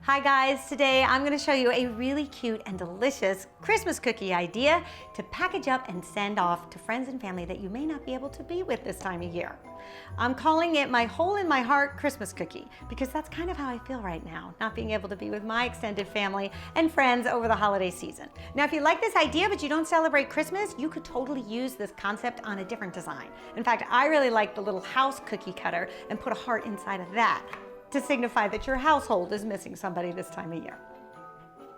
Hi guys, today I'm going to show you a really cute and delicious Christmas cookie idea to package up and send off to friends and family that you may not be able to be with this time of year. I'm calling it my hole in my heart Christmas cookie because that's kind of how I feel right now, not being able to be with my extended family and friends over the holiday season. Now, if you like this idea but you don't celebrate Christmas, you could totally use this concept on a different design. In fact, I really like the little house cookie cutter and put a heart inside of that to signify that your household is missing somebody this time of year.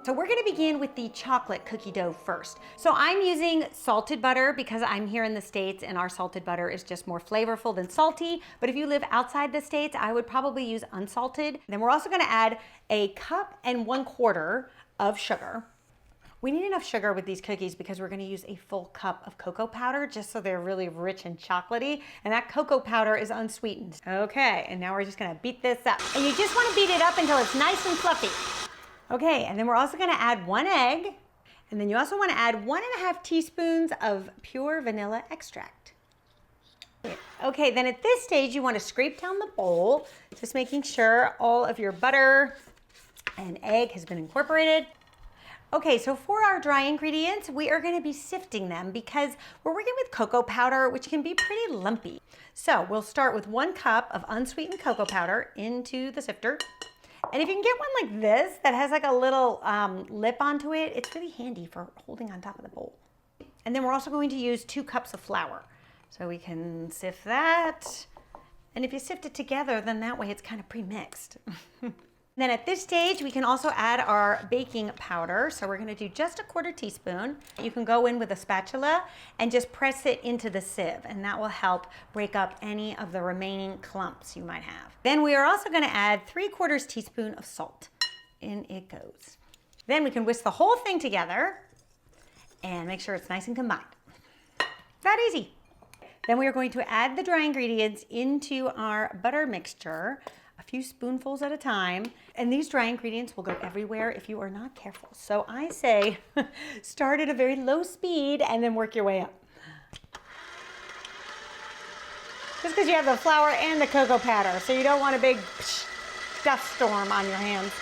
So we're gonna begin with the chocolate cookie dough first. So I'm using salted butter because I'm here in the States and our salted butter is just more flavorful than salty. But if you live outside the States, I would probably use unsalted. Then we're also gonna add 1.25 cups of sugar. We need enough sugar with these cookies because we're gonna use a full cup of cocoa powder just so they're really rich and chocolatey. And that cocoa powder is unsweetened. Okay, and now we're just gonna beat this up. And you just wanna beat it up until it's nice and fluffy. Okay, and then we're also gonna add 1 egg. And then you also wanna add 1.5 teaspoons of pure vanilla extract. Okay, then at this stage, you wanna scrape down the bowl, just making sure all of your butter and egg has been incorporated. Okay, so for our dry ingredients, we are gonna be sifting them because we're working with cocoa powder, which can be pretty lumpy. So we'll start with 1 cup of unsweetened cocoa powder into the sifter. And if you can get one like this that has like a little lip onto it, it's really handy for holding on top of the bowl. And then we're also going to use 2 cups of flour. So we can sift that. And if you sift it together, then that way it's kind of pre-mixed. Then at this stage, we can also add our baking powder. So we're gonna do just 1/4 teaspoon. You can go in with a spatula and just press it into the sieve, and that will help break up any of the remaining clumps you might have. Then we are also gonna add 3/4 teaspoon of salt. In it goes. Then we can whisk the whole thing together and make sure it's nice and combined. That easy. Then we are going to add the dry ingredients into our butter mixture, a few spoonfuls at a time. And these dry ingredients will go everywhere if you are not careful. So I say start at a very low speed and then work your way up. Just because you have the flour and the cocoa powder, so you don't want a big dust storm on your hands.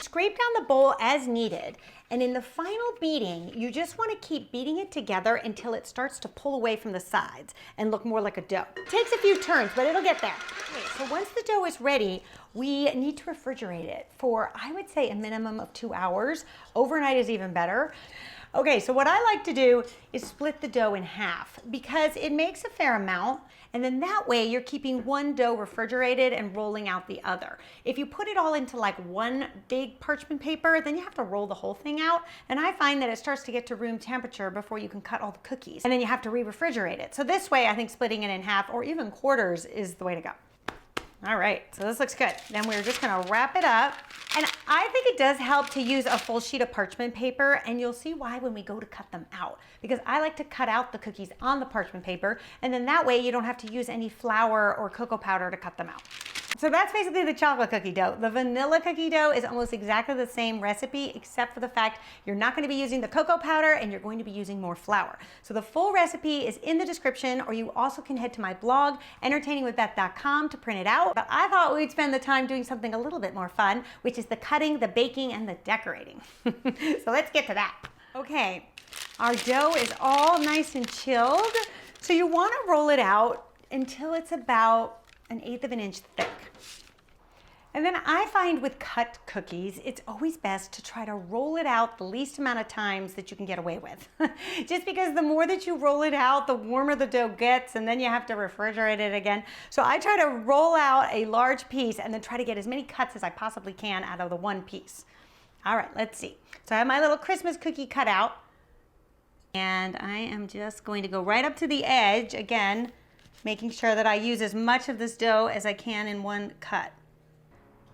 Scrape down the bowl as needed. And in the final beating, you just want to keep beating it together until it starts to pull away from the sides and look more like a dough. It takes a few turns, but it'll get there. Okay, so once the dough is ready, we need to refrigerate it for, I would say, a minimum of 2 hours. Overnight is even better. Okay, so what I like to do is split the dough in half because it makes a fair amount, and then that way you're keeping one dough refrigerated and rolling out the other. If you put it all into like one big parchment paper, then you have to roll the whole thing out, and I find that it starts to get to room temperature before you can cut all the cookies, and then you have to re-refrigerate it. So this way, I think splitting it in half or even quarters is the way to go. All right, so this looks good. Then we're just gonna wrap it up. And I think it does help to use a full sheet of parchment paper, and you'll see why when we go to cut them out. Because I like to cut out the cookies on the parchment paper, and then that way you don't have to use any flour or cocoa powder to cut them out. So that's basically the chocolate cookie dough. The vanilla cookie dough is almost exactly the same recipe, except for the fact you're not going to be using the cocoa powder and you're going to be using more flour. So the full recipe is in the description, or you also can head to my blog, entertainingwithbeth.com, to print it out. But I thought we'd spend the time doing something a little bit more fun, which is the cutting, the baking, and the decorating. So let's get to that. Okay, our dough is all nice and chilled. So you want to roll it out until it's about 1/8 of an inch thick. And then I find with cut cookies, it's always best to try to roll it out the least amount of times that you can get away with. Just because the more that you roll it out, the warmer the dough gets, and then you have to refrigerate it again. So I try to roll out a large piece and then try to get as many cuts as I possibly can out of the one piece. All right, let's see. So I have my little Christmas cookie cut out, and I am just going to go right up to the edge, again, making sure that I use as much of this dough as I can in one cut.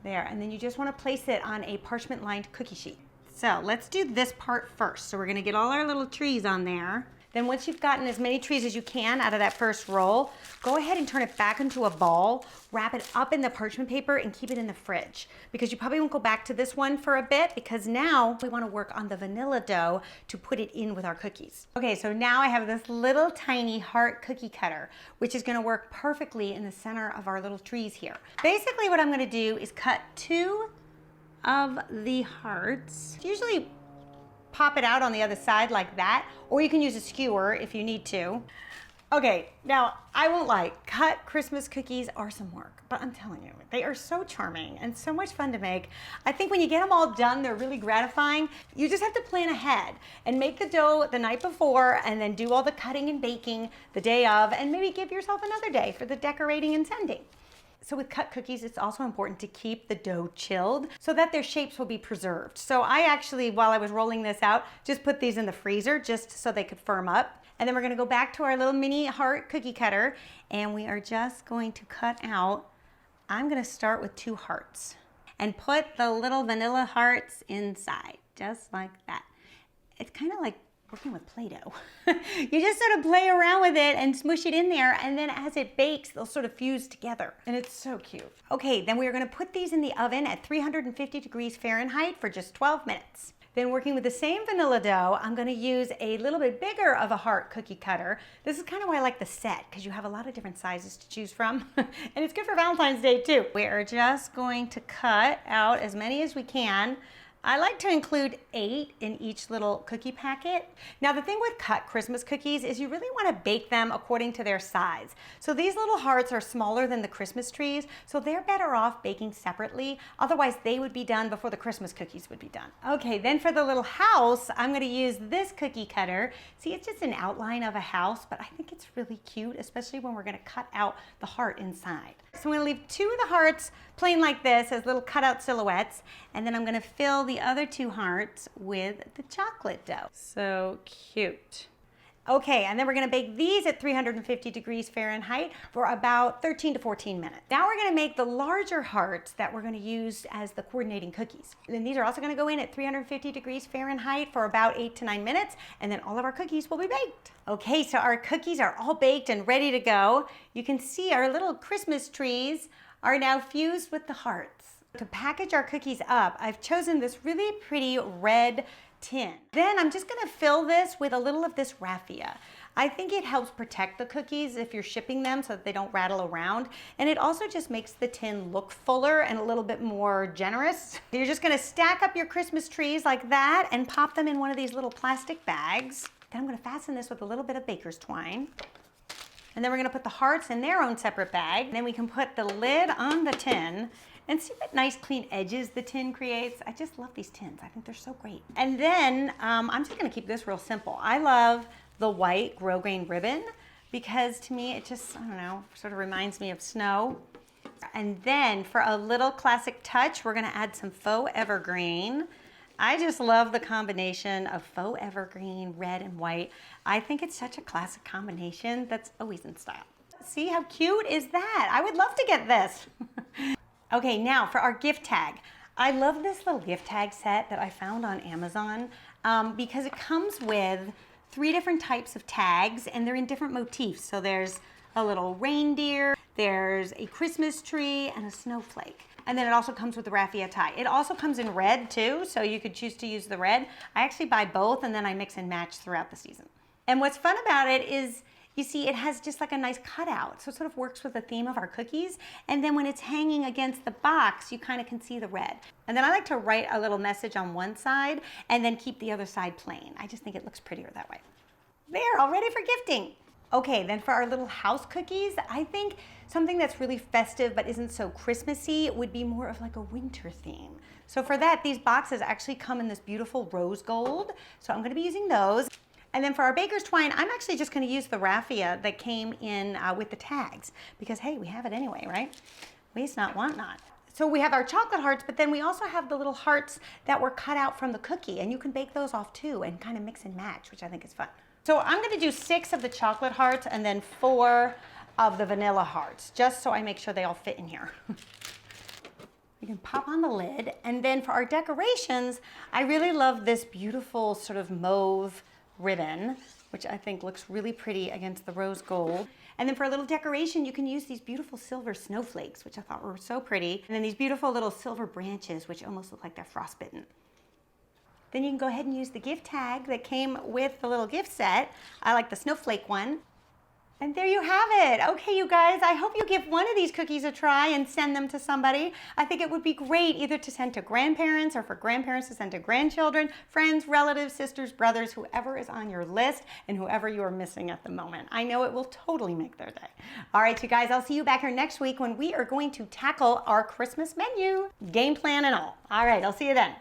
There, and then you just want to place it on a parchment-lined cookie sheet. So let's do this part first. So we're gonna get all our little trees on there. Then once you've gotten as many trees as you can out of that first roll, go ahead and turn it back into a ball, wrap it up in the parchment paper, and keep it in the fridge. Because you probably won't go back to this one for a bit, because now we wanna work on the vanilla dough to put it in with our cookies. Okay, so now I have this little tiny heart cookie cutter, which is gonna work perfectly in the center of our little trees here. Basically what I'm gonna do is cut 2 of the hearts. Usually pop it out on the other side like that, or you can use a skewer if you need to. Okay, now I won't lie, cut Christmas cookies are some work, but I'm telling you, they are so charming and so much fun to make. I think when you get them all done, they're really gratifying. You just have to plan ahead and make the dough the night before and then do all the cutting and baking the day of, and maybe give yourself another day for the decorating and sending. So with cut cookies, it's also important to keep the dough chilled so that their shapes will be preserved. So I actually, while I was rolling this out, just put these in the freezer just so they could firm up. And then we're gonna go back to our little mini heart cookie cutter, and we are just going to cut out, I'm gonna start with 2 hearts and put the little vanilla hearts inside, just like that. It's kind of like working with Play-Doh. You just sort of play around with it and smush it in there, and then as it bakes, they'll sort of fuse together. And it's so cute. Okay, then we are gonna put these in the oven at 350 degrees Fahrenheit for just 12 minutes. Then working with the same vanilla dough, I'm gonna use a little bit bigger of a heart cookie cutter. This is kind of why I like the set, because you have a lot of different sizes to choose from. And it's good for Valentine's Day too. We are just going to cut out as many as we can. I like to include 8 in each little cookie packet. Now the thing with cut Christmas cookies is you really want to bake them according to their size. So these little hearts are smaller than the Christmas trees, so they're better off baking separately. Otherwise they would be done before the Christmas cookies would be done. Okay, then for the little house, I'm going to use this cookie cutter. See, it's just an outline of a house, but I think it's really cute, especially when we're going to cut out the heart inside. So I'm going to leave 2 of the hearts plain like this as little cutout silhouettes, and then I'm going to fill the other 2 hearts with the chocolate dough. So cute. Okay, and then we're gonna bake these at 350 degrees Fahrenheit for about 13 to 14 minutes. Now we're gonna make the larger hearts that we're gonna use as the coordinating cookies. And then these are also gonna go in at 350 degrees Fahrenheit for about 8 to 9 minutes, and then all of our cookies will be baked. Okay, so our cookies are all baked and ready to go. You can see our little Christmas trees are now fused with the hearts. To package our cookies up, I've chosen this really pretty red tin. Then I'm just gonna fill this with a little of this raffia. I think it helps protect the cookies if you're shipping them so that they don't rattle around. And it also just makes the tin look fuller and a little bit more generous. You're just gonna stack up your Christmas trees like that and pop them in one of these little plastic bags. Then I'm gonna fasten this with a little bit of baker's twine. And then we're gonna put the hearts in their own separate bag. Then we can put the lid on the tin. And see what nice clean edges the tin creates? I just love these tins. I think they're so great. And then I'm just gonna keep this real simple. I love the white grosgrain ribbon because to me it just, I don't know, sort of reminds me of snow. And then for a little classic touch, we're gonna add some faux evergreen. I just love the combination of faux evergreen, red and white. I think it's such a classic combination that's always in style. See how cute is that? I would love to get this. Okay, now for our gift tag. I love this little gift tag set that I found on Amazon because it comes with 3 different types of tags and they're in different motifs. So there's a little reindeer, there's a Christmas tree, and a snowflake. And then it also comes with the raffia tie. It also comes in red too, so you could choose to use the red. I actually buy both and then I mix and match throughout the season. And what's fun about it is, you see, it has just like a nice cutout. So it sort of works with the theme of our cookies. And then when it's hanging against the box, you kind of can see the red. And then I like to write a little message on one side and then keep the other side plain. I just think it looks prettier that way. There, all ready for gifting. Okay, then for our little house cookies, I think something that's really festive but isn't so Christmassy would be more of like a winter theme. So for that, these boxes actually come in this beautiful rose gold. So I'm gonna be using those. And then for our baker's twine, I'm actually just gonna use the raffia that came in with the tags because hey, we have it anyway, right? Waste not, want not. So we have our chocolate hearts, but then we also have the little hearts that were cut out from the cookie, and you can bake those off too and kind of mix and match, which I think is fun. So I'm gonna do 6 of the chocolate hearts and then 4 of the vanilla hearts, just so I make sure they all fit in here. You can pop on the lid, and then for our decorations, I really love this beautiful sort of mauve ribbon, which I think looks really pretty against the rose gold. And then for a little decoration, you can use these beautiful silver snowflakes, which I thought were so pretty. And then these beautiful little silver branches, which almost look like they're frostbitten. Then you can go ahead and use the gift tag that came with the little gift set. I like the snowflake one. And there you have it. Okay, you guys, I hope you give one of these cookies a try and send them to somebody. I think it would be great either to send to grandparents or for grandparents to send to grandchildren, friends, relatives, sisters, brothers, whoever is on your list and whoever you are missing at the moment. I know it will totally make their day. All right, you guys, I'll see you back here next week when we are going to tackle our Christmas menu, game plan and all. All right, I'll see you then.